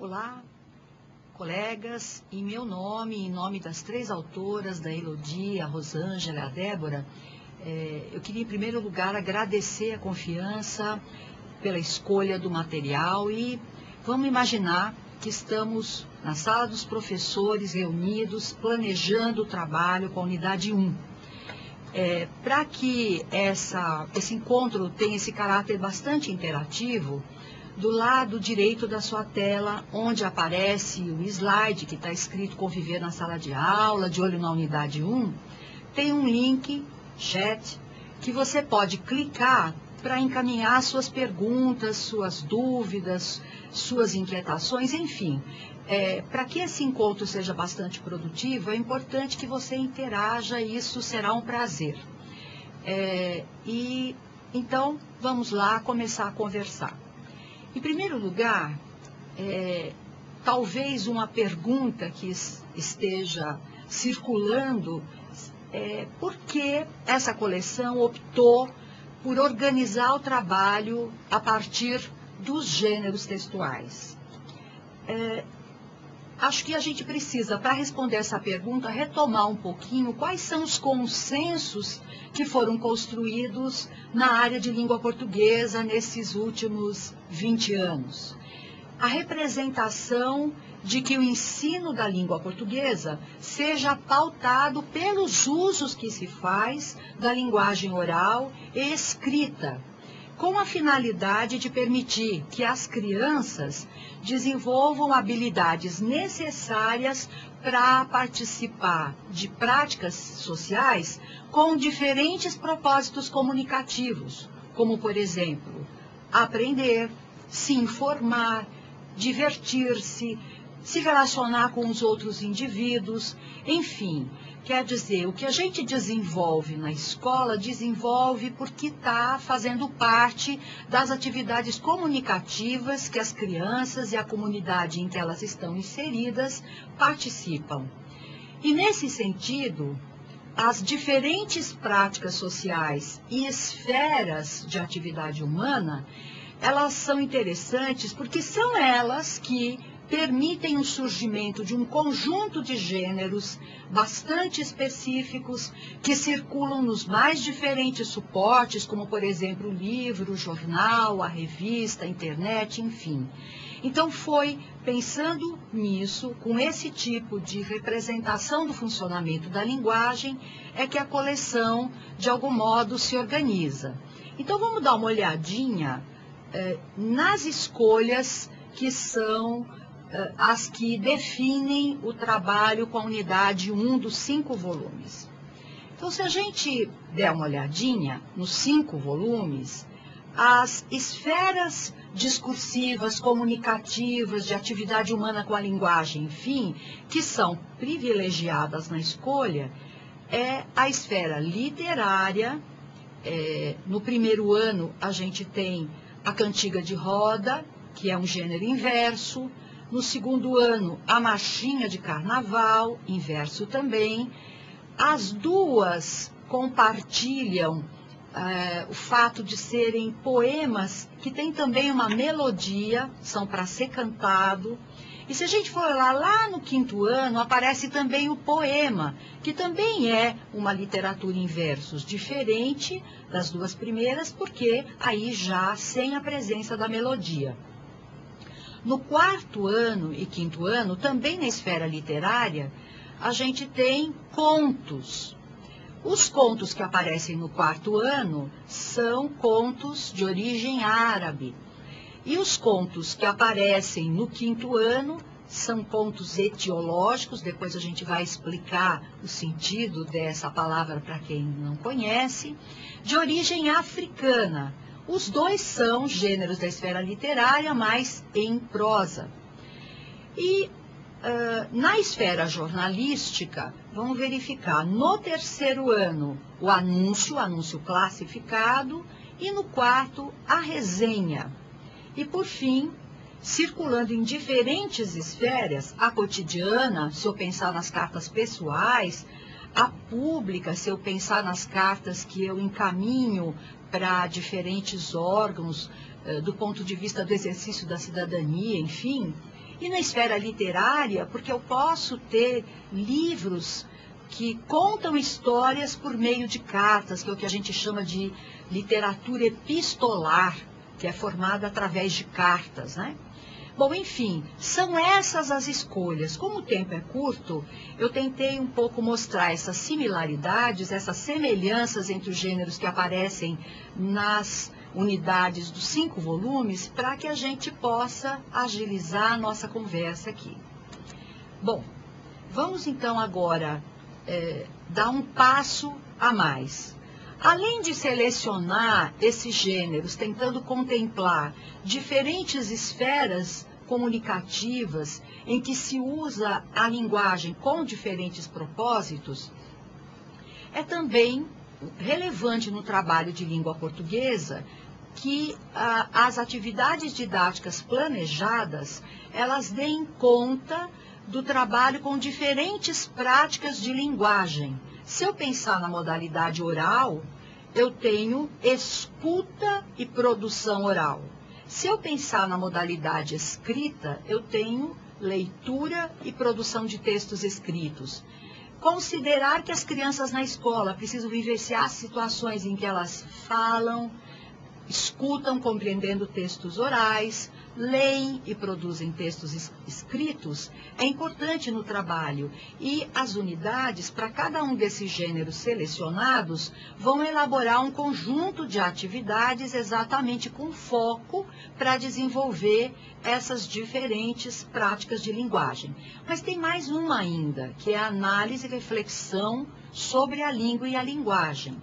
Olá, colegas, em meu nome, em nome das três autoras, da Elodie, a Rosângela e a Débora, eu queria em primeiro lugar agradecer a confiança pela escolha do material e vamos imaginar que estamos na sala dos professores reunidos, planejando o trabalho com a unidade 1. Para que esse encontro tenha esse caráter bastante interativo, do lado direito da sua tela, onde aparece o slide que está escrito Conviver na Sala de Aula, de olho na unidade 1, tem um link, chat, que você pode clicar para encaminhar suas perguntas, suas dúvidas, suas inquietações, enfim. Para que esse encontro seja bastante produtivo, é importante que você interaja e isso será um prazer. Então, vamos lá começar a conversar. Em primeiro lugar, talvez uma pergunta que esteja circulando por que essa coleção optou por organizar o trabalho a partir dos gêneros textuais. Acho que a gente precisa, para responder essa pergunta, retomar um pouquinho quais são os consensos que foram construídos na área de língua portuguesa nesses últimos 20 anos. A representação de que o ensino da língua portuguesa seja pautado pelos usos que se faz da linguagem oral e escrita, com a finalidade de permitir que as crianças desenvolvam habilidades necessárias para participar de práticas sociais com diferentes propósitos comunicativos, como, por exemplo, aprender, se informar, divertir-se, se relacionar com os outros indivíduos, enfim. Quer dizer, o que a gente desenvolve na escola, desenvolve porque está fazendo parte das atividades comunicativas que as crianças e a comunidade em que elas estão inseridas participam. E nesse sentido, as diferentes práticas sociais e esferas de atividade humana, elas são interessantes porque são elas que permitem o surgimento de um conjunto de gêneros bastante específicos que circulam nos mais diferentes suportes, como, por exemplo, o livro, o jornal, a revista, a internet, enfim. Então, foi pensando nisso, com esse tipo de representação do funcionamento da linguagem, que a coleção, de algum modo, se organiza. Então, vamos dar uma olhadinha nas escolhas que são as que definem o trabalho com a unidade 1 dos 5 volumes. Então, se a gente der uma olhadinha nos 5 volumes, as esferas discursivas, comunicativas, de atividade humana com a linguagem, enfim, que são privilegiadas na escolha, é a esfera literária. No primeiro ano, a gente tem a cantiga de roda, que é um gênero inverso. No segundo ano, a marchinha de carnaval, inverso também. As duas compartilham o fato de serem poemas que têm também uma melodia, são para ser cantado. E se a gente for lá no quinto ano, aparece também o poema, que também é uma literatura em versos, diferente das duas primeiras, porque aí já sem a presença da melodia. No quarto ano e quinto ano, também na esfera literária, a gente tem contos. Os contos que aparecem no quarto ano são contos de origem árabe. E os contos que aparecem no quinto ano são contos etiológicos, depois a gente vai explicar o sentido dessa palavra para quem não conhece, de origem africana. Os dois são gêneros da esfera literária, mas em prosa. E na esfera jornalística, vamos verificar no terceiro ano o anúncio classificado, e no quarto a resenha. E por fim, circulando em diferentes esferas, a cotidiana, se eu pensar nas cartas pessoais, a pública, se eu pensar nas cartas que eu encaminho para diferentes órgãos, do ponto de vista do exercício da cidadania, enfim, E na esfera literária, porque eu posso ter livros que contam histórias por meio de cartas, que é o que a gente chama de literatura epistolar, que é formada através de cartas, né? Bom, enfim, são essas as escolhas. Como o tempo é curto, eu tentei um pouco mostrar essas similaridades, essas semelhanças entre os gêneros que aparecem nas unidades dos 5 volumes, para que a gente possa agilizar a nossa conversa aqui. Bom, vamos então agora dar um passo a mais. Além de selecionar esses gêneros, tentando contemplar diferentes esferas comunicativas em que se usa a linguagem com diferentes propósitos, é também relevante no trabalho de língua portuguesa que as atividades didáticas planejadas, elas deem conta do trabalho com diferentes práticas de linguagem. Se eu pensar na modalidade oral, eu tenho escuta e produção oral. Se eu pensar na modalidade escrita, eu tenho leitura e produção de textos escritos. Considerar que as crianças na escola precisam vivenciar situações em que elas falam, escutam compreendendo textos orais, leem e produzem textos escritos, é importante no trabalho. E as unidades, para cada um desses gêneros selecionados, vão elaborar um conjunto de atividades exatamente com foco para desenvolver essas diferentes práticas de linguagem. Mas tem mais uma ainda, que é a análise e reflexão sobre a língua e a linguagem.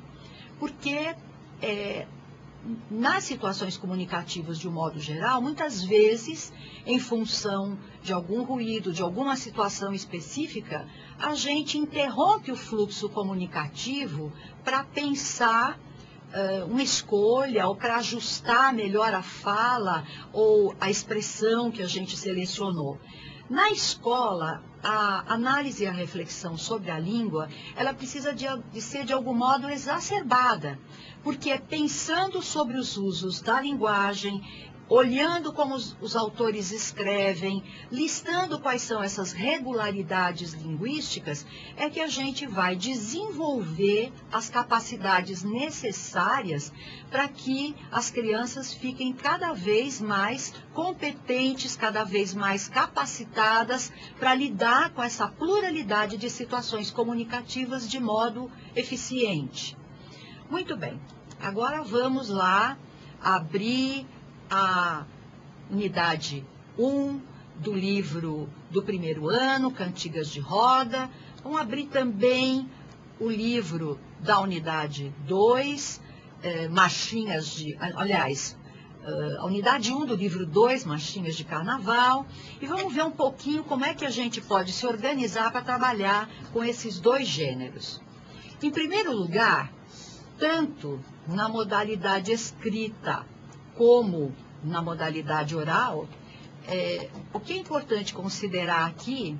Porque nas situações comunicativas, de um modo geral, muitas vezes, em função de algum ruído, de alguma situação específica, a gente interrompe o fluxo comunicativo para pensar uma escolha, ou para ajustar melhor a fala ou a expressão que a gente selecionou. Na escola, a análise e a reflexão sobre a língua, ela precisa de ser de algum modo exacerbada, porque é pensando sobre os usos da linguagem, olhando como os autores escrevem, listando quais são essas regularidades linguísticas, é que a gente vai desenvolver as capacidades necessárias para que as crianças fiquem cada vez mais competentes, cada vez mais capacitadas para lidar com essa pluralidade de situações comunicativas de modo eficiente. Muito bem, agora vamos lá abrir a unidade 1 do livro do primeiro ano, Cantigas de Roda. Vamos abrir também o livro da unidade 2, Marchinhas de... Aliás, a unidade 1 do livro 2, Marchinhas de Carnaval. E vamos ver um pouquinho como é que a gente pode se organizar para trabalhar com esses dois gêneros. Em primeiro lugar, tanto na modalidade escrita como na modalidade oral, o que é importante considerar aqui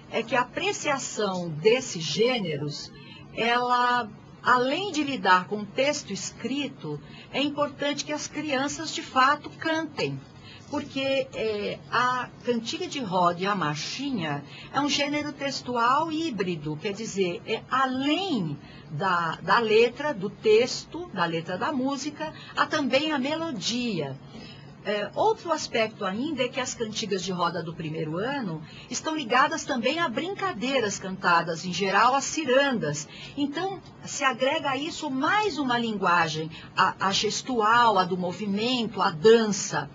é que a apreciação desses gêneros, ela, além de lidar com o texto escrito, é importante que as crianças, de fato, cantem. Porque a cantiga de roda e a marchinha é um gênero textual híbrido, quer dizer, além da letra, do texto, da letra da música, há também a melodia. Outro aspecto ainda é que as cantigas de roda do primeiro ano estão ligadas também a brincadeiras cantadas, em geral as cirandas. Então, se agrega a isso mais uma linguagem, a gestual, a do movimento, a dança.